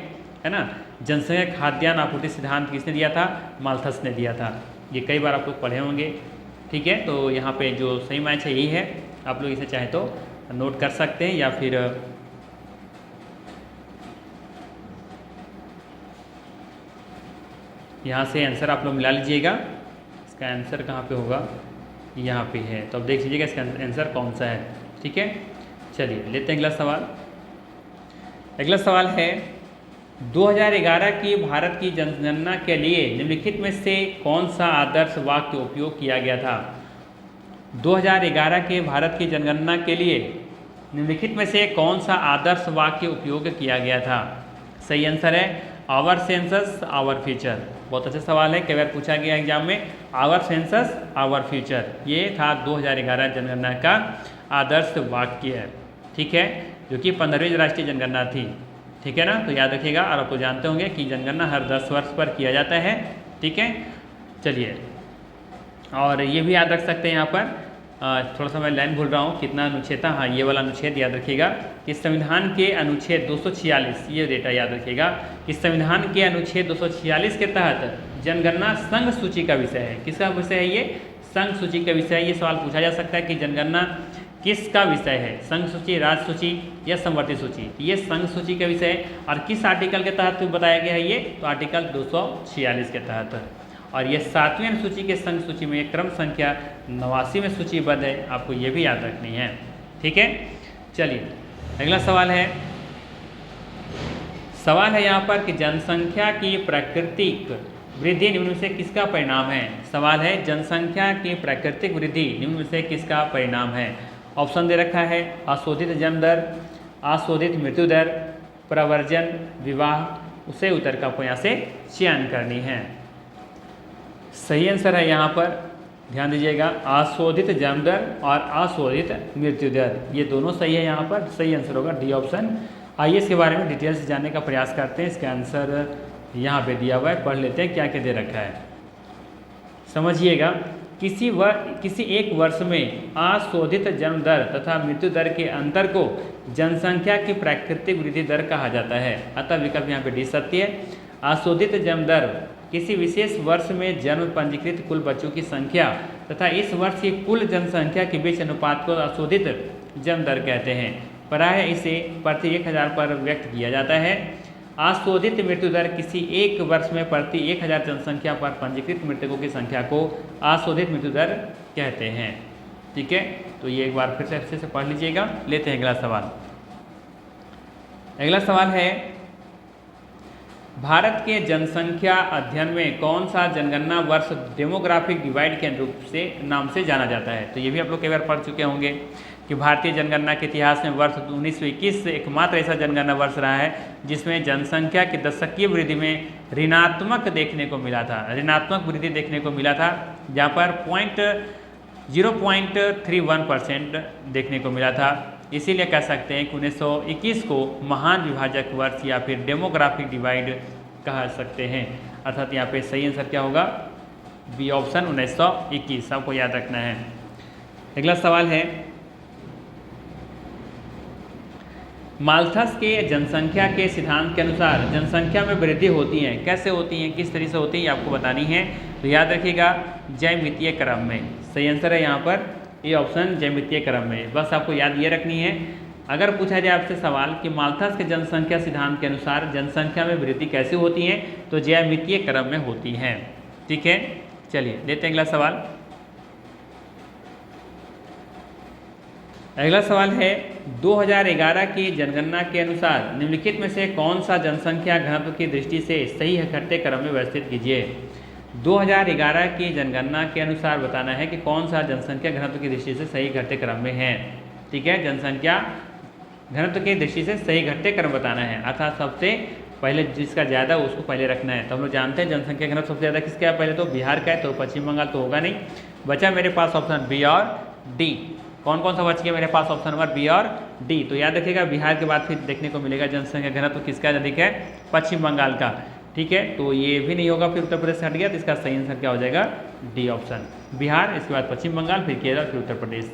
है ना। जनसंख्या खाद्यान्न आपूर्ति सिद्धांत किसने दिया था? माल्थस ने दिया था। ये कई बार आप लोग पढ़े होंगे। ठीक है, तो यहाँ पे जो सही मैच है यही है। आप लोग इसे चाहे तो नोट कर सकते हैं या फिर यहाँ से आंसर आप लोग मिला लीजिएगा। इसका आंसर कहाँ पे होगा? यहाँ पे है, तो अब देख लीजिएगा इसका आंसर कौन सा है। ठीक है, चलिए लेते हैं अगला सवाल। अगला सवाल है 2011 की भारत की जनगणना के लिए निम्नलिखित में से कौन सा आदर्श वाक्य उपयोग किया गया था? 2011 के भारत की जनगणना के लिए निम्नलिखित में से कौन सा आदर्श वाक्य उपयोग किया गया था? सही आंसर है आवर सेंसस आवर फ्यूचर। बहुत अच्छा सवाल है, कई बार पूछा गया एग्जाम में। आवर सेंसस आवर फ्यूचर ये था 2011 जनगणना का आदर्श वाक्य है। ठीक है, जो कि 15वीं राष्ट्रीय जनगणना थी। ठीक है ना, तो याद रखिएगा। और आप तो जानते होंगे कि जनगणना हर 10 वर्ष पर किया जाता है। ठीक है, चलिए, और ये भी याद रख सकते हैं यहाँ पर, थोड़ा सा मैं लाइन भूल रहा हूँ, कितना अनुच्छेद था। हाँ, ये वाला अनुच्छेद याद रखिएगा कि संविधान के अनुच्छेद 246, ये डेटा याद रखिएगा कि संविधान के अनुच्छेद 246 के तहत जनगणना संघ सूची का विषय है। किसका विषय है? ये संघ सूची का विषय है। ये सवाल पूछा जा सकता है कि जनगणना किसका विषय है? संघ सूची, राज्य सूची या समवर्ती सूची? ये संघ सूची का विषय है। और किस आर्टिकल के तहत बताया गया है? ये तो आर्टिकल 246 के तहत। और ये 7वीं अनुसूची के संघ सूची में क्रम संख्या 89 में सूचीबद्ध है। आपको ये भी याद रखनी है। ठीक है, चलिए अगला सवाल है। सवाल है यहाँ पर कि जनसंख्या की प्राकृतिक वृद्धि निम्न में से किसका परिणाम है? सवाल है जनसंख्या की प्राकृतिक वृद्धि निम्न में से किसका परिणाम है? ऑप्शन दे रखा है अशोधित जन्म दर, अशोधित मृत्यु दर, प्रवर्जन, विवाह। उसे उत्तर का आपको यहाँ से चयन करनी है। सही आंसर है यहाँ पर, ध्यान दीजिएगा, अशोधित जन्म दर और अशोधित मृत्यु दर, ये दोनों सही है। यहाँ पर सही आंसर होगा डी ऑप्शन। आइए इसके बारे में डिटेल से जानने का प्रयास करते हैं। इसका आंसर यहाँ पे दिया हुआ है, पढ़ लेते हैं क्या क्या दे रखा है। समझिएगा, किसी एक वर्ष में अशोधित जन्म दर तथा मृत्यु दर के अंतर को जनसंख्या की प्राकृतिक वृद्धि दर कहा जाता है। अतः विकल्प यहाँ पे डी सत्य है। अशोधित जन्म दर किसी विशेष वर्ष में जन्म पंजीकृत कुल बच्चों की संख्या तथा इस वर्ष की कुल जनसंख्या के बीच अनुपात को अशोधित जन्म दर कहते हैं। प्रायः इसे प्रति 1000 पर व्यक्त किया जाता है। अशोधित मृत्यु दर किसी एक वर्ष में प्रति 1000 जनसंख्या पर पंजीकृत मृतकों की संख्या को अशोधित मृत्यु दर कहते हैं। ठीक है, तो ये एक बार फिर से अच्छे से पढ़ लीजिएगा। लेते हैं अगला सवाल। अगला सवाल है भारत के जनसंख्या अध्ययन में कौन सा जनगणना वर्ष डेमोग्राफिक डिवाइड के रूप से नाम से जाना जाता है? तो ये भी आप लोग कई बार पढ़ चुके होंगे कि भारतीय जनगणना के इतिहास में वर्ष 1921 एकमात्र ऐसा जनगणना वर्ष रहा है जिसमें जनसंख्या की दशकीय वृद्धि में ऋणात्मक देखने को मिला था। ऋणात्मक वृद्धि देखने को मिला था, जहाँ पर 0.31% देखने को मिला था। इसीलिए कह सकते हैं कि 1921 को महान विभाजक वर्ष या फिर डेमोग्राफिक डिवाइड कह सकते हैं। अर्थात यहाँ पे सही आंसर क्या होगा? बी ऑप्शन 1921, आपको याद रखना है। अगला सवाल है माल्थस के जनसंख्या के सिद्धांत के अनुसार जनसंख्या में वृद्धि होती है, कैसे होती हैं, किस तरीके से होती है, ये आपको बतानी है। तो याद रखिएगा ज्यामितीय क्रम में। सही आंसर है यहाँ पर ये ऑप्शन, ज्यामितीय क्रम में। बस आपको याद ये रखनी है। अगर पूछा जाए आपसे सवाल कि माल्थस के जनसंख्या सिद्धांत के अनुसार जनसंख्या में वृद्धि कैसे होती है, तो ज्यामितीय क्रम में होती है। ठीक है, चलिए लेते हैं अगला सवाल। अगला सवाल है 2011 की जनगणना के अनुसार निम्नलिखित में से कौन सा जनसंख्या घनत्व की दृष्टि से सही घटते क्रम में व्यवस्थित कीजिए। 2011 की जनगणना के अनुसार बताना है कि कौन सा जनसंख्या घनत्व की दृष्टि से सही घटते क्रम में है। ठीक है, जनसंख्या घनत्व की दृष्टि से सही घटते क्रम बताना है, अर्थात सबसे पहले जिसका ज़्यादा उसको पहले रखना है। तो हम लोग जानते हैं जनसंख्या घनत्व सबसे ज़्यादा किसका है, पहले तो बिहार का है, तो पश्चिम बंगाल तो होगा नहीं। बचा मेरे पास ऑप्शन बी और डी। कौन कौन सा बच गया मेरे पास, ऑप्शन नंबर बी और डी। तो याद रखिएगा बिहार के बाद फिर देखने को मिलेगा जनसंख्या घनत्व किसका अधिक है, पश्चिम बंगाल का। ठीक है, तो ये भी नहीं होगा, फिर उत्तर प्रदेश से हट गया, तो इसका सही आंसर क्या हो जाएगा, डी ऑप्शन, बिहार, इसके बाद पश्चिम बंगाल, फिर केरल, फिर उत्तर प्रदेश।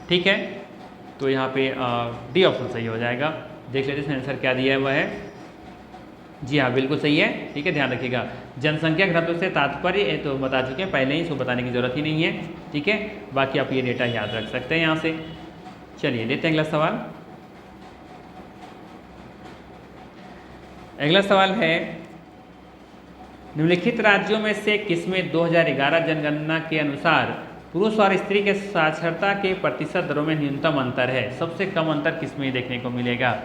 ठीक है, तो यहाँ पे डी ऑप्शन सही हो जाएगा। देख लेते हैं आंसर क्या दिया हुआ है। जी हाँ, बिल्कुल सही है। ठीक है, ध्यान रखिएगा जनसंख्या घनत्व से तात्पर्य तो बता चुके हैं पहले ही, इसको बताने की जरूरत ही नहीं है। ठीक है, बाकी आप ये डेटा याद रख सकते हैं यहाँ से। चलिए लेते हैं अगला सवाल। अगला सवाल है निम्नलिखित राज्यों में से किसमें 2011 जनगणना के अनुसार पुरुष और स्त्री के साक्षरता के प्रतिशत दरों में न्यूनतम अंतर है, सबसे कम अंतर किसमें देखने को मिलेगा।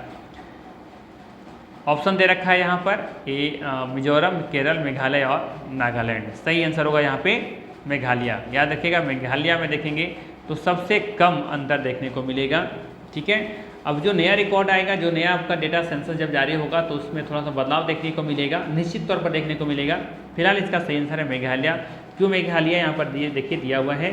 ऑप्शन दे रखा है यहाँ पर, ए मिजोरम, केरल, मेघालय और नागालैंड। सही आंसर होगा यहाँ पे मेघालय। याद रखिएगा मेघालय में देखेंगे तो सबसे कम अंतर देखने को मिलेगा। ठीक है, अब जो नया रिकॉर्ड आएगा, जो नया आपका डेटा सेंसस जब जारी होगा तो उसमें थोड़ा सा बदलाव देखने को मिलेगा, निश्चित तौर पर देखने को मिलेगा। फिलहाल इसका सही आंसर है मेघालय। क्यों मेघालय यहाँ पर देखिए दिया हुआ है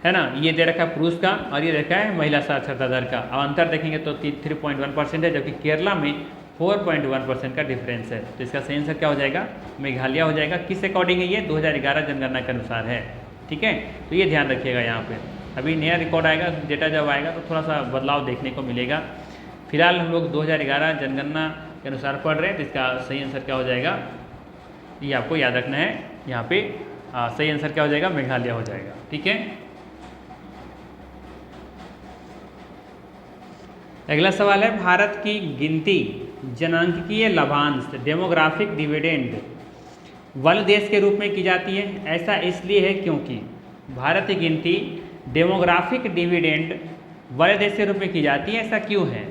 ना, ये दे रखा है पुरुष का और ये रखा है महिला साक्षरता दर का। अब अंतर देखेंगे तो 3.1% है, जबकि केरला में 4.1% का डिफरेंस है। तो इसका सही आंसर क्या हो जाएगा, मेघालय हो जाएगा। किस अकॉर्डिंग है ये, 2011 जनगणना के अनुसार है। ठीक है, तो ये ध्यान रखिएगा यहाँ पे। अभी नया रिकॉर्ड आएगा, डेटा जब आएगा तो थोड़ा सा बदलाव देखने को मिलेगा। फिलहाल हम लोग 2011 जनगणना के अनुसार पढ़ रहे हैं, तो इसका सही आंसर क्या हो जाएगा, ये आपको याद रखना है। यहाँ पे सही आंसर क्या हो जाएगा, मेघालय हो जाएगा। ठीक है, अगला सवाल है भारत की गिनती जनांकीय लाभांश डेमोग्राफिक डिविडेंड वाले देश के रूप में की जाती है। ऐसा इसलिए है क्योंकि भारत की गिनती डेमोग्राफिक डिविडेंड वाले देश के रूप में की जाती है। ऐसा क्यों है,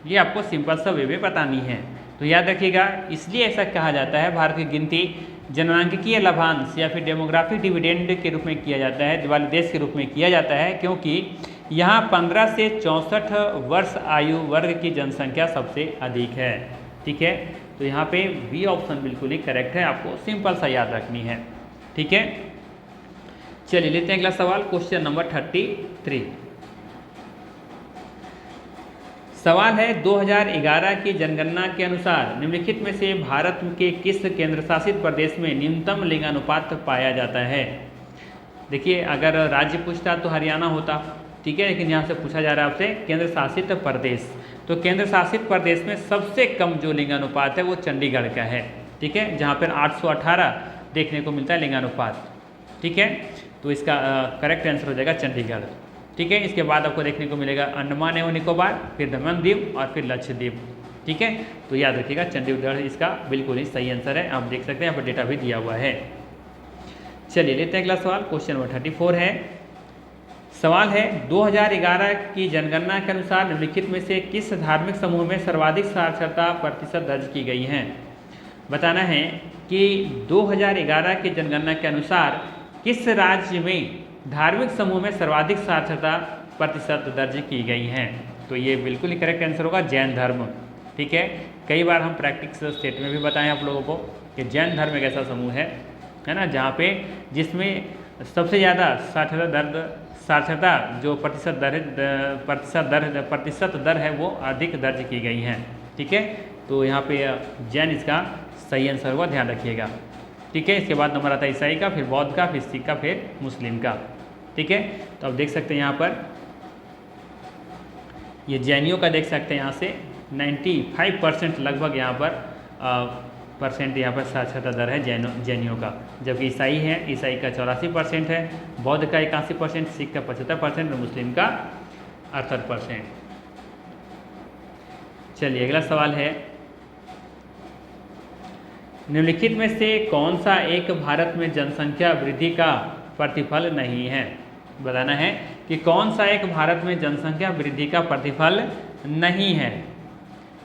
ये आपको सिंपल सा वे में बतानी है। तो याद रखिएगा, इसलिए ऐसा कहा जाता है भारत की गिनती जनांकीय लाभांश या फिर डेमोग्राफिक डिविडेंड के रूप में किया जाता है, वाले देश के रूप में किया जाता है, क्योंकि यहाँ 15 से 64 वर्ष आयु वर्ग की जनसंख्या सबसे अधिक है। ठीक है, तो यहाँ पे बी ऑप्शन बिल्कुल ही करेक्ट है, आपको सिंपल सा याद रखनी है। ठीक है, चलिए लेते हैं अगला सवाल, क्वेश्चन नंबर 33। सवाल है 2011 की जनगणना के अनुसार निम्नलिखित में से भारत के किस केंद्र शासित प्रदेश में न्यूनतम लिंगानुपात पाया जाता है। देखिए, अगर राज्य पूछता तो हरियाणा होता, ठीक है, लेकिन यहाँ से पूछा जा रहा है आपसे केंद्र शासित प्रदेश। तो केंद्र शासित प्रदेश में सबसे कम जो लिंगानुपात है वो चंडीगढ़ का है। ठीक है, जहाँ पर 818 देखने को मिलता है लिंगानुपात। ठीक है, तो इसका करेक्ट आंसर हो जाएगा चंडीगढ़। ठीक है, इसके बाद आपको देखने को मिलेगा अंडमान एवं निकोबार, फिर दमन द्वीप और फिर लक्षद्वीप। ठीक है, तो याद रखिएगा चंडीगढ़ इसका बिल्कुल ही सही आंसर है। आप देख सकते हैं यहाँ पर डेटा भी दिया हुआ है। चलिए लेते हैं अगला सवाल, क्वेश्चन नंबर 34 है। सवाल है 2011 की जनगणना के अनुसार निम्नलिखित में से किस धार्मिक समूह में सर्वाधिक साक्षरता प्रतिशत दर्ज की गई है। बताना है कि 2011 की जनगणना के अनुसार किस राज्य में धार्मिक समूह में सर्वाधिक साक्षरता प्रतिशत दर्ज की गई हैं। तो ये बिल्कुल ही करेक्ट आंसर होगा जैन धर्म। ठीक है, कई बार हम प्रैक्टिस स्टेट में भी बताएं आप लोगों को कि जैन धर्म एक ऐसा समूह है ना, जहाँ पे जिसमें सबसे ज़्यादा साक्षरता जो प्रतिशत दर है वो अधिक दर्ज की गई हैं। ठीक है, तो यहाँ पे जैन इसका सही आंसर होगा, ध्यान रखिएगा। ठीक है, इसके बाद नंबर आता है ईसाई का, फिर बौद्ध का, फिर सिख का, फिर मुस्लिम का। ठीक है, तो आप देख सकते हैं यहाँ पर ये जैनियों का देख सकते हैं यहाँ से 95% लगभग यहाँ पर परसेंट यहाँ पर साक्षरता दर है जैनियों का, जबकि ईसाई का 84% है, बौद्ध का 81%, सिख का 75% और मुस्लिम का 68%। चलिए अगला सवाल है, निम्नलिखित में से कौन सा एक भारत में जनसंख्या वृद्धि का प्रतिफल नहीं है? बताना है कि कौन सा एक भारत में जनसंख्या वृद्धि का प्रतिफल नहीं है।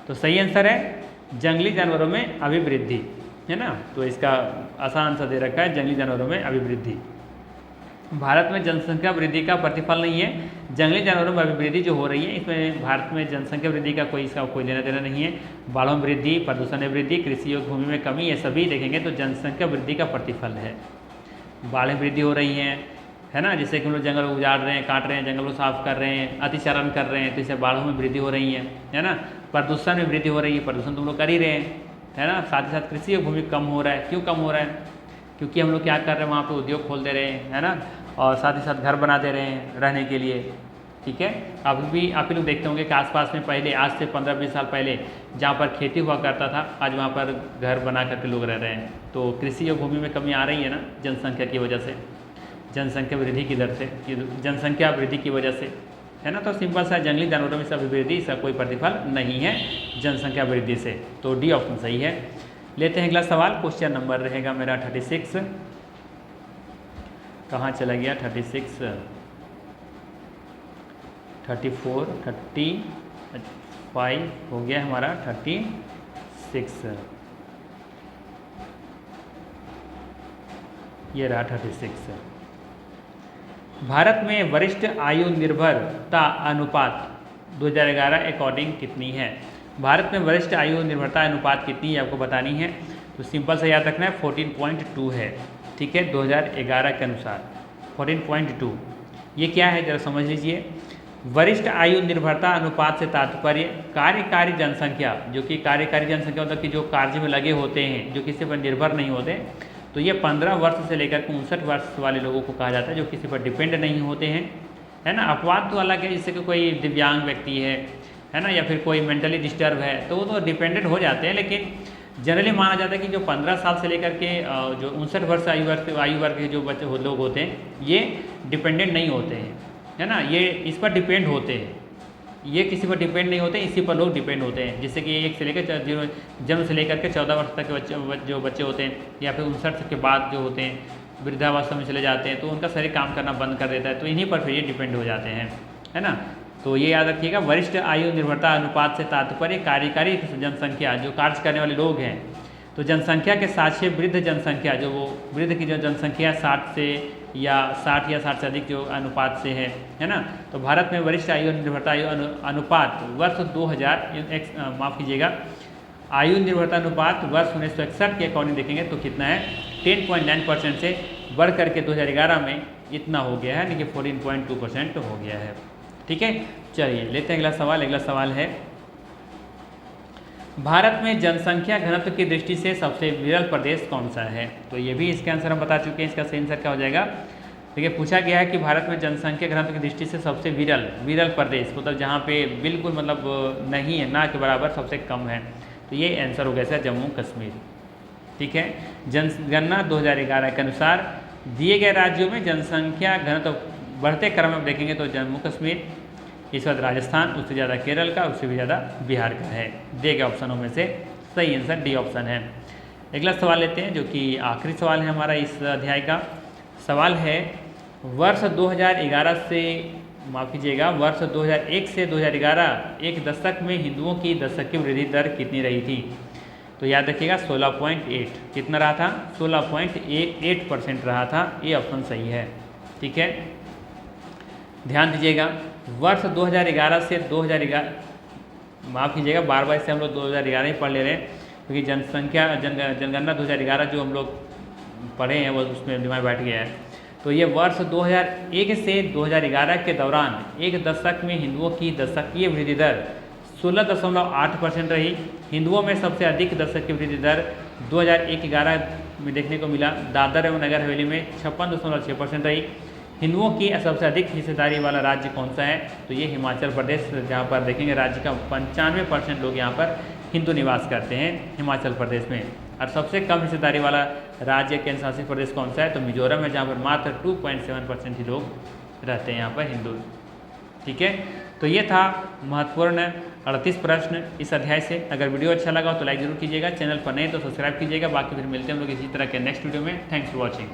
तो सही आंसर है जंगली जानवरों में अभिवृद्धि, है ना। तो इसका आसान सा दे रखा है जंगली जानवरों में अभिवृद्धि। भारत में जनसंख्या वृद्धि का प्रतिफल नहीं है, जंगली जानवरों में अभिवृद्धि जो हो रही है इसमें भारत में जनसंख्या वृद्धि का कोई लेना देना नहीं है। बाढ़ों में वृद्धि, प्रदूषण में वृद्धि, कृषि योग्य भूमि में कमी, ये सभी देखेंगे तो जनसंख्या वृद्धि का प्रतिफल है। बाढ़ें वृद्धि हो रही हैं, है ना, जिससे कि हम लोग जंगल उजाड़ रहे हैं, काट रहे हैं, जंगल को साफ कर रहे हैं, अतिचारण कर रहे हैं, तो इससे बाढ़ों में वृद्धि हो रही है ना। प्रदूषण में वृद्धि हो रही है, प्रदूषण तो हम लोग कर ही रहे हैं, है ना। साथ ही साथ कृषि भूमि कम हो रहा है। क्यों कम हो रहा है? क्योंकि हम लोग क्या कर रहे हैं, वहाँ पे उद्योग खोल दे रहे हैं, है ना, और साथ ही साथ घर बना दे रहे हैं रहने के लिए, ठीक है। आप भी लोग देखते होंगे कि आसपास में पहले आज से 15-20 साल पहले जहाँ पर खेती हुआ करता था, आज वहाँ पर घर बना करके लोग रह रहे हैं। तो कृषि और भूमि में कमी आ रही है ना, जनसंख्या की वजह से, जनसंख्या वृद्धि की दर से, जनसंख्या वृद्धि की वजह से, है ना। तो सिंपल सा जंगली जानवरों में सब वृद्धि, इसका कोई प्रतिफल नहीं है जनसंख्या वृद्धि से। तो डी ऑप्शन सही है। लेते हैं अगला सवाल, क्वेश्चन नंबर रहेगा मेरा 36। कहाँ चला गया 36, 34, 35 हो गया हमारा 36, ये रहा 36। भारत में वरिष्ठ आयु निर्भरता अनुपात 2011 अकॉर्डिंग कितनी है? भारत में वरिष्ठ आयु निर्भरता अनुपात कितनी है आपको बतानी है। तो सिंपल से याद रखना है 14.2 है, ठीक है, 2011 के अनुसार 14.2। ये क्या है जरा समझ लीजिए। वरिष्ठ आयु निर्भरता अनुपात से तात्पर्य कार्यकारी जनसंख्या, जो कि कार्यकारी जनसंख्या मतलब कि जो कार्य में लगे होते हैं, जो किसी पर निर्भर नहीं होते, तो ये 15 वर्ष से लेकर 59 वर्ष वाले लोगों को कहा जाता है, जो किसी पर डिपेंड नहीं होते हैं, है ना। अपवाद तो अलग है, जैसे कि कोई दिव्यांग व्यक्ति है ना, या फिर कोई मेंटली डिस्टर्ब है, तो वो तो डिपेंडेंट हो जाते हैं। लेकिन जनरली माना जाता है कि जो 15 साल से लेकर के जो 59 वर्ष आयु वर्ग के जो बच्चे लोग होते हैं, ये डिपेंडेंट नहीं होते हैं, है ना। ये इस पर डिपेंड होते हैं, ये किसी पर डिपेंड नहीं होते, इसी पर लोग डिपेंड होते हैं। जैसे कि 1 से लेकर जन्म से लेकर के 14 वर्ष तक के जो बच्चे होते हैं, या फिर 59 के बाद जो होते हैं, वृद्धावस्था में चले जाते हैं, तो उनका शरीर काम करना बंद कर देता है, तो इन्हीं पर फिर ये डिपेंड हो जाते हैं, है ना। तो ये याद रखिएगा, वरिष्ठ आयु निर्भरता अनुपात से तात्पर्य कार्यकारी जनसंख्या, जो कार्य करने वाले लोग हैं। तो जनसंख्या के साथ से वृद्ध जनसंख्या, जो वो वृद्ध की जो जनसंख्या 60 या 60 से अधिक जो अनुपात से है ना। तो भारत में वरिष्ठ आयु निर्भरता अनुपात वर्ष 2000 माफ़ कीजिएगा, आयु निर्भरता अनुपात वर्ष 1961 के अकॉर्डिंग देखेंगे तो कितना है, 10.9% से बढ़ करके 2011 में इतना हो गया है, यानी कि 14.2% हो गया है, ठीक है। चलिए लेते हैं अगला सवाल। अगला सवाल है, भारत में जनसंख्या घनत्व की दृष्टि से सबसे विरल प्रदेश कौन सा है? तो ये भी इसके आंसर हम बता चुके हैं, इसका सही आंसर क्या हो जाएगा। देखिए पूछा गया है कि भारत में जनसंख्या घनत्व की दृष्टि से सबसे विरल प्रदेश, मतलब जहाँ पे बिल्कुल मतलब नहीं है, ना के बराबर सबसे कम है, तो ये आंसर हो गया सर जम्मू कश्मीर, ठीक है। जनगणना 2011 के अनुसार दिए गए राज्यों में जनसंख्या घनत्व बढ़ते क्रम में देखेंगे तो जम्मू कश्मीर, इस बाद राजस्थान, उससे ज़्यादा केरल का, उससे भी ज़्यादा बिहार का है। दिए गए ऑप्शनों में से सही आंसर डी ऑप्शन है। अगला सवाल लेते हैं, जो कि आखिरी सवाल है हमारा इस अध्याय का। सवाल है, वर्ष 2011 से माफ़ कीजिएगा, वर्ष 2001 से 2011 एक दशक में हिंदुओं की दशकीय वृद्धि दर कितनी रही थी? तो याद रखिएगा 16.8, कितना रहा था, 16.8% रहा था। ये ऑप्शन सही है, ठीक है। ध्यान दीजिएगा, वर्ष 2011 से 2011 माफ़ कीजिएगा, बार बार से हम लोग 2011 ही पढ़ ले रहे हैं, क्योंकि जनगणना 2011 जो हम लोग पढ़े हैं वो उसमें दिमाग बैठ गया है। तो ये वर्ष 2001 से 2011 के दौरान एक दशक में हिंदुओं की दशकीय वृद्धि दर 16.8% रही। हिंदुओं में सबसे अधिक दशकीय वृद्धि दर 2001-11 में देखने को मिला। दादर एवं नगर हवेली में 56.6% रही। हिंदुओं की सबसे अधिक हिस्सेदारी वाला राज्य कौन सा है? तो ये हिमाचल प्रदेश, जहाँ पर देखेंगे राज्य का 95% लोग यहाँ पर हिंदू निवास करते हैं हिमाचल प्रदेश में। और सबसे कम हिस्सेदारी वाला राज्य केंद्र शासित प्रदेश कौन सा है? तो मिजोरम है, जहाँ पर मात्र 2.7% ही लोग रहते हैं यहाँ पर हिंदू। ठीक है, तो ये था महत्वपूर्ण 38 प्रश्न इस अध्याय से। अगर वीडियो अच्छा लगा तो लाइक जरूर कीजिएगा, चैनल पर नए तो सब्सक्राइब कीजिएगा। बाकी फिर मिलते हैं हम लोग इसी तरह के नेक्स्ट वीडियो में। Thanks for watching.